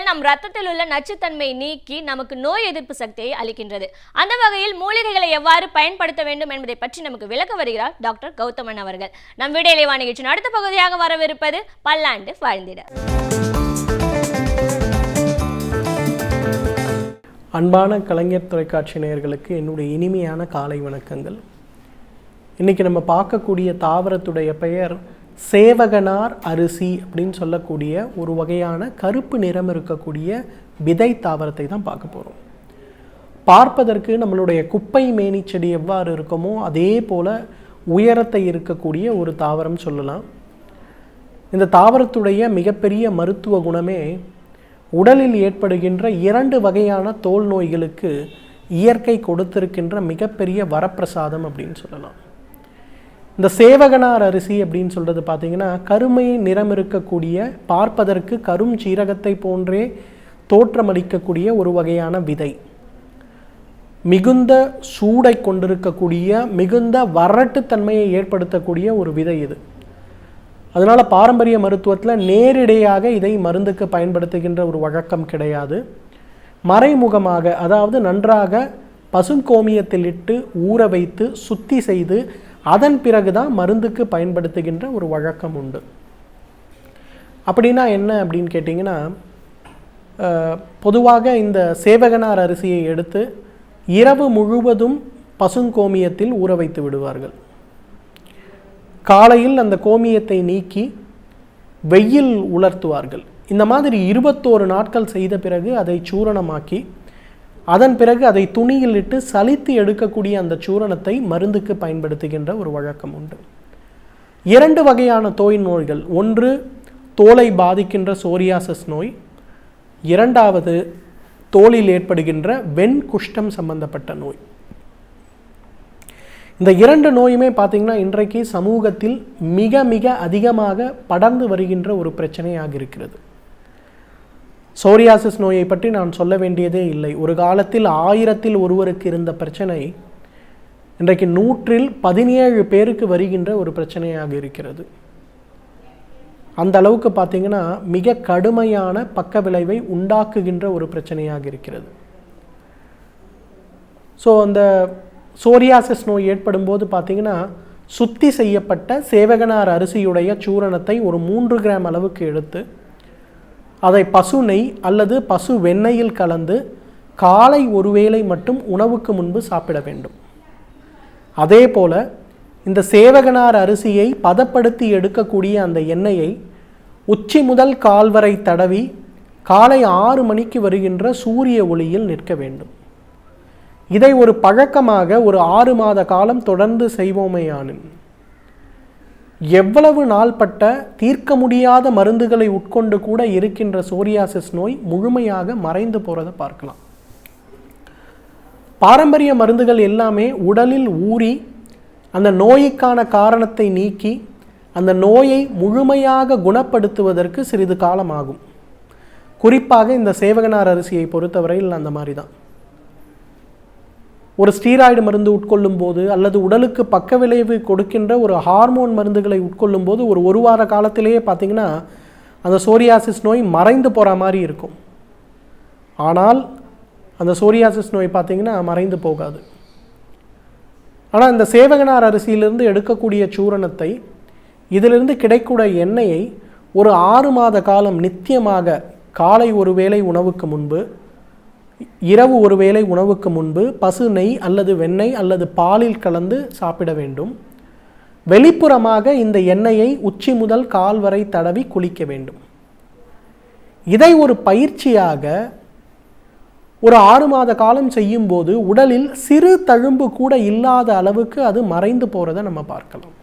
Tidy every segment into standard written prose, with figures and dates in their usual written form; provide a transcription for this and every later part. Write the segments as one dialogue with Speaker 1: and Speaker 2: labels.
Speaker 1: நம் ரத்தத்தில் உள்ள நச்சுத்தன்மை நீக்கி நமக்கு நோய் எதிர்ப்பு சக்தியை அளிக்கின்றது. அந்த வகையில் மூலிகைகளை எவ்வாறு பயன்படுத்த வேண்டும் என்பதை பற்றி நமக்கு விளக்க வருகிறார் டாக்டர் கௌதமன் அவர்கள். நம் விடையிலேவா நிகழ்ச்சியின் அடுத்த பகுதியாக வரவிருப்பது பல்லாண்டு வாழ்ந்திட.
Speaker 2: அன்பான கலைஞர் தொலைக்காட்சி நேயர்களுக்கு என்னுடைய இனிமையான காலை வணக்கங்கள். இன்னைக்கு நம்ம பார்க்கக்கூடிய தாவரத்துடைய பெயர் சேவகனார் அரிசி அப்படின்னு சொல்லக்கூடிய ஒரு வகையான கருப்பு நிறம் இருக்கக்கூடிய விதை தாவரத்தை தான் பார்க்க போகிறோம். பார்ப்பதற்கு நம்மளுடைய குப்பை மேனி செடி எவ்வாறு இருக்குமோ அதே போல் உயரத்தை இருக்கக்கூடிய ஒரு தாவரம் சொல்லலாம். இந்த தாவரத்துடைய மிகப்பெரிய மருத்துவ குணமே உடலில் ஏற்படுகின்ற 2 வகையான தோல் நோய்களுக்கு இயற்கை கொடுத்திருக்கின்ற மிகப்பெரிய வரப்பிரசாதம் அப்படின்னு சொல்லலாம். இந்த சேவகனார் அரிசி அப்படின்னு சொல்கிறது பார்த்திங்கன்னா கருமை நிறம் இருக்கக்கூடிய பார்ப்பதற்கு கரும் சீரகத்தை போன்றே தோற்றமளிக்கக்கூடிய ஒரு வகையான விதை, மிகுந்த சூடை கொண்டிருக்கக்கூடிய மிகுந்த வறட்டுத்தன்மையை ஏற்படுத்தக்கூடிய ஒரு விதை இது. அதனால் பாரம்பரிய மருத்துவத்தில் நேரிடையாக இதை மருந்துக்கு பயன்படுத்துகின்ற ஒரு வழக்கம் கிடையாது. மறைமுகமாக, அதாவது நன்றாக பசுங்கோமியத்தில் இட்டு ஊற வைத்து சுத்தி செய்து அதன் பிறகுதான் மருந்துக்கு பயன்படுத்துகின்ற ஒரு வழக்கம் உண்டு. அப்படின்னா என்ன அப்படின்னு கேட்டிங்கன்னா, பொதுவாக இந்த சேவகனார் அரிசியை எடுத்து இரவு முழுவதும் பசுங்கோமியத்தில் ஊற வைத்து விடுவார்கள். காலையில் அந்த கோமியத்தை நீக்கி வெயில் உலர்த்துவார்கள். இந்த மாதிரி 21 நாட்கள் செய்த பிறகு அதை சூரணமாக்கி அதன் பிறகு அதை துணியில் இட்டு சலித்து எடுக்கக்கூடிய அந்த சூரணத்தை மருந்துக்கு பயன்படுத்துகின்ற ஒரு வழக்கம் உண்டு. 2 வகையான தோல் நோய்கள், ஒன்று தோலை பாதிக்கின்ற சோரியாசிஸ் நோய், 2வது தோலில் ஏற்படுகின்ற வெண்குஷ்டம் சம்பந்தப்பட்ட நோய். இந்த 2 நோயுமே பார்த்திங்கன்னா இன்றைக்கு சமூகத்தில் மிக மிக அதிகமாக படர்ந்து வருகின்ற ஒரு பிரச்சனையாக இருக்கிறது. சோரியாசிஸ் நோயை பற்றி நான் சொல்ல வேண்டியதே இல்லை. ஒரு காலத்தில் 1000-ல் ஒருவருக்கு இருந்த பிரச்சனை இன்றைக்கு 100-ல் 17 பேருக்கு வருகின்ற ஒரு பிரச்சனையாக இருக்கிறது. அந்த அளவுக்கு பார்த்திங்கன்னா மிக கடுமையான பக்க விளைவை உண்டாக்குகின்ற ஒரு பிரச்சனையாக இருக்கிறது. ஸோ அந்த சோரியாசிஸ் நோய் ஏற்படும் போது பார்த்திங்கன்னா சுத்தி செய்யப்பட்ட சேவகனார் அரிசியுடைய சூரணத்தை ஒரு 3 கிராம் அளவுக்கு எடுத்து அதை பசு நெய் அல்லது பசு வெண்ணெயில் கலந்து காலை ஒருவேளை மட்டும் உணவுக்கு முன்பு சாப்பிட வேண்டும். அதே போல் இந்த சேவகனார் அரிசியை பதப்படுத்தி எடுக்கக்கூடிய அந்த எண்ணெயை உச்சி முதல் கால் வரை தடவி காலை 6 மணிக்கு வருகின்ற சூரிய ஒளியில் நிற்க வேண்டும். இதை ஒரு பழக்கமாக ஒரு 6 மாத காலம் தொடர்ந்து செய்வோமேயானின் எவ்வளவு நாள்பட்ட தீர்க்க முடியாத மருந்துகளை உட்கொண்டு கூட இருக்கின்ற சோரியாசிஸ் நோய் முழுமையாக மறைந்து போகிறத பார்க்கலாம். பாரம்பரிய மருந்துகள் எல்லாமே உடலில் ஊறி அந்த நோய்க்கான காரணத்தை நீக்கி அந்த நோயை முழுமையாக குணப்படுத்துவதற்கு சிறிது காலம் ஆகும். குறிப்பாக இந்த சேவகனார் அரிசியை பொறுத்தவரையில் அந்த மாதிரி தான். ஒரு ஸ்டீராய்டு மருந்து உட்கொள்ளும் போது அல்லது உடலுக்கு பக்க விளைவு கொடுக்கின்ற ஒரு ஹார்மோன் மருந்துகளை உட்கொள்ளும் போது ஒரு வார காலத்திலேயே பார்த்திங்கன்னா அந்த சோரியாசிஸ் நோய் மறைந்து போகிற மாதிரி இருக்கும். ஆனால் அந்த சோரியாசிஸ் நோய் பார்த்திங்கன்னா மறைந்து போகாது. ஆனால் இந்த சேவகனார் அரிசியிலிருந்து எடுக்கக்கூடிய சூரணத்தை, இதிலிருந்து கிடைக்கக்கூடிய எண்ணெயை ஒரு 6 மாத காலம் நித்தியமாக காலை ஒரு வேளை உணவுக்கு முன்பு, இரவு ஒரு வேளை உணவுக்கு முன்பு பசு நெய் அல்லது வெண்ணெய் அல்லது பாலில் கலந்து சாப்பிட வேண்டும். வெளிப்புறமாக இந்த எண்ணெயை உச்சி முதல் கால் வரை தடவி குளிக்க வேண்டும். இதை ஒரு பயிற்சியாக ஒரு 6 மாத காலம் செய்யும் போது உடலில் சிறு தழும்பு கூட இல்லாத அளவுக்கு அது மறைந்து போகிறத நம்ம பார்க்கலாம்.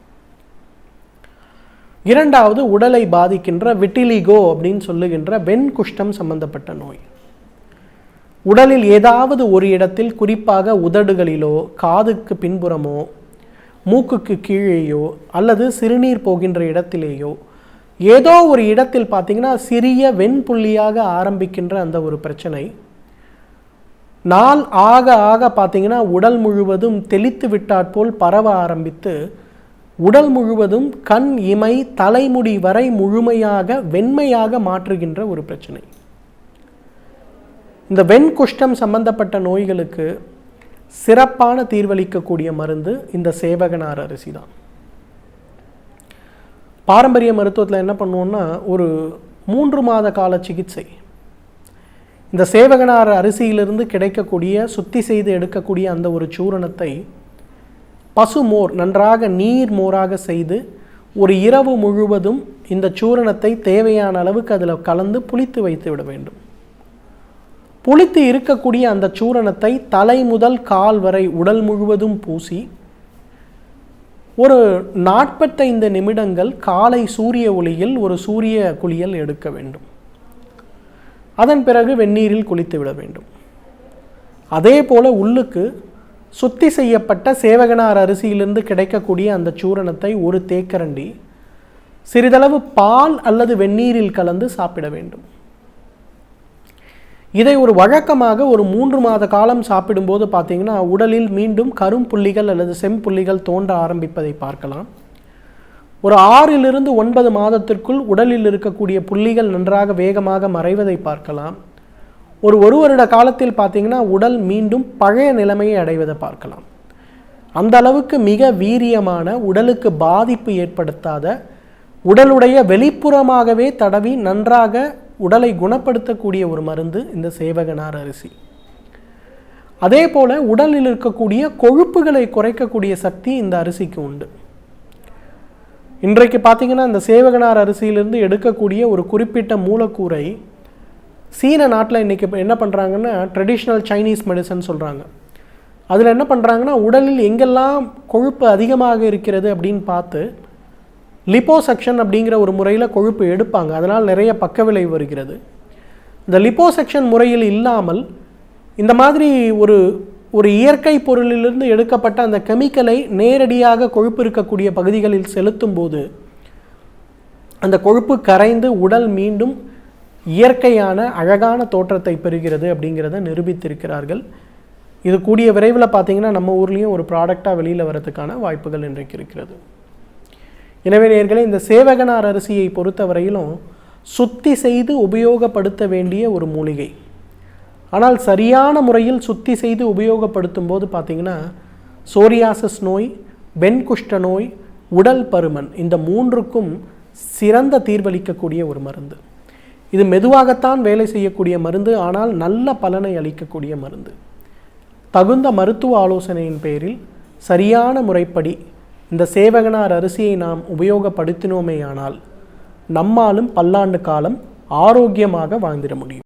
Speaker 2: 2வது உடலை பாதிக்கின்ற விட்டிலிகோ அப்படின்னு சொல்லுகின்ற வெண்குஷ்டம் சம்பந்தப்பட்ட நோய். உடலில் ஏதாவது ஒரு இடத்தில், குறிப்பாக உதடுகளிலோ காதுக்கு பின்புறமோ மூக்குக்கு கீழேயோ அல்லது சிறுநீர் போகின்ற இடத்திலேயோ ஏதோ ஒரு இடத்தில் பார்த்தீங்கன்னா சிறிய வெண்புள்ளியாக ஆரம்பிக்கின்ற அந்த ஒரு பிரச்சனை நாள் ஆக ஆக பார்த்தீங்கன்னா உடல் முழுவதும் தெளித்து விட்டாற்போல் பரவ ஆரம்பித்து உடல் முழுவதும் கண் இமை தலைமுடி வரை முழுமையாக வெண்மையாக மாற்றுகின்ற ஒரு பிரச்சனை. இந்த வெண்குஷ்டம் சம்பந்தப்பட்ட நோய்களுக்கு சிறப்பான தீர்வளிக்கக்கூடிய மருந்து இந்த சேவகனார் அரிசி தான். பாரம்பரிய மருத்துவத்தில் என்ன பண்ணுவோம்னா ஒரு 3 மாத கால சிகிச்சை. இந்த சேவகனார் அரிசியிலிருந்து கிடைக்கக்கூடிய சுத்தி செய்து எடுக்கக்கூடிய அந்த ஒரு சூரணத்தை பசுமோர் நன்றாக நீர் மோராக செய்து ஒரு இரவு முழுவதும் இந்த சூரணத்தை தேவையான அளவுக்கு அதில் கலந்து புளித்து வைத்து விட வேண்டும். புளித்து இருக்கக்கூடிய அந்த சூரணத்தை தலை முதல் கால் வரை உடல் முழுவதும் பூசி ஒரு 45 நிமிடங்கள் காலை சூரிய ஒளியில் ஒரு சூரிய குளியல் எடுக்க வேண்டும். அதன் பிறகு வெந்நீரில் குளித்து விட வேண்டும். அதே போல உள்ளுக்கு சுத்தி செய்யப்பட்ட சேவகனார் அரிசியிலிருந்து கிடைக்கக்கூடிய அந்த சூரணத்தை ஒரு தேக்கரண்டி சிறிதளவு பால் அல்லது வெந்நீரில் கலந்து சாப்பிட வேண்டும். இதை ஒரு வழக்கமாக ஒரு 3 மாத காலம் சாப்பிடும்போது பார்த்தீங்கன்னா உடலில் மீண்டும் கரும்புள்ளிகள் அல்லது செம்புள்ளிகள் தோன்ற ஆரம்பிப்பதை பார்க்கலாம். ஒரு 6 to 9 மாதத்திற்குள் உடலில் இருக்கக்கூடிய புள்ளிகள் நன்றாக வேகமாக மறைவதை பார்க்கலாம். ஒரு வருட காலத்தில் பார்த்தீங்கன்னா உடல் மீண்டும் பழைய நிலைமையை அடைவதை பார்க்கலாம். அந்த அளவுக்கு மிக வீரியமான உடலுக்கு பாதிப்பு ஏற்படுத்தாத உடலுடைய வெளிப்புறமாகவே தடவி நன்றாக உடலை குணப்படுத்தக்கூடிய ஒரு மருந்து இந்த சேவகனார் அரிசி. அதே போல உடலில் இருக்கக்கூடிய கொழுப்புகளை குறைக்கக்கூடிய சக்தி இந்த அரிசிக்கு உண்டு. இன்றைக்கு பார்த்தீங்கன்னா இந்த சேவகனார் அரிசியிலிருந்து எடுக்கக்கூடிய ஒரு குறிப்பிட்ட மூலக்கூறை சீன நாட்டில் இன்றைக்கி என்ன பண்ணுறாங்கன்னா ட்ரெடிஷ்னல் சைனீஸ் மெடிசன் சொல்கிறாங்க. அதில் என்ன பண்ணுறாங்கன்னா உடலில் எங்கெல்லாம் கொழுப்பு அதிகமாக இருக்கிறது அப்படின்னு பார்த்து லிப்போசெக்ஷன் அப்படிங்கிற ஒரு முறையில் கொழுப்பு எடுப்பாங்க. அதனால் நிறைய பக்க விளைவு வருகிறது. இந்த லிப்போசெக்ஷன் முறையில் இல்லாமல் இந்த மாதிரி ஒரு இயற்கை பொருளிலிருந்து எடுக்கப்பட்ட அந்த கெமிக்கலை நேரடியாக கொழுப்பு இருக்கக்கூடிய பகுதிகளில் செலுத்தும் போது அந்த கொழுப்பு கரைந்து உடல் மீண்டும் இயற்கையான அழகான தோற்றத்தை பெறுகிறது அப்படிங்கிறத நிரூபித்திருக்கிறார்கள். இது கூடிய விரைவில் பார்த்தீங்கன்னா நம்ம ஊர்லேயும் ஒரு ப்ராடக்டாக வெளியில் வரதுக்கான வாய்ப்புகள் இன்றைக்கு இருக்கிறது. எனவே நேயர்களே, இந்த சேவகனார் அரிசியை பொறுத்தவரையிலும் சுத்தி செய்து உபயோகப்படுத்த வேண்டிய ஒரு மூலிகை. ஆனால் சரியான முறையில் சுத்தி செய்து உபயோகப்படுத்தும் போது பார்த்தீங்கன்னா சோரியாசிஸ் நோய், வெண்குஷ்ட நோய், உடல் பருமன் இந்த 3க்கும் சிறந்த தீர்வளிக்கக்கூடிய ஒரு மருந்து. இது மெதுவாகத்தான் வேலை செய்யக்கூடிய மருந்து, ஆனால் நல்ல பலனை அளிக்கக்கூடிய மருந்து. தகுந்த மருத்துவ ஆலோசனையின் பேரில் சரியான முறைப்படி இந்த சேவகனார் அரிசியை நாம் உபயோகப்படுத்தினோமேயானால் நம்மாலும் பல்லாண்டு காலம் ஆரோக்கியமாக வாழ்ந்திட முடியும்.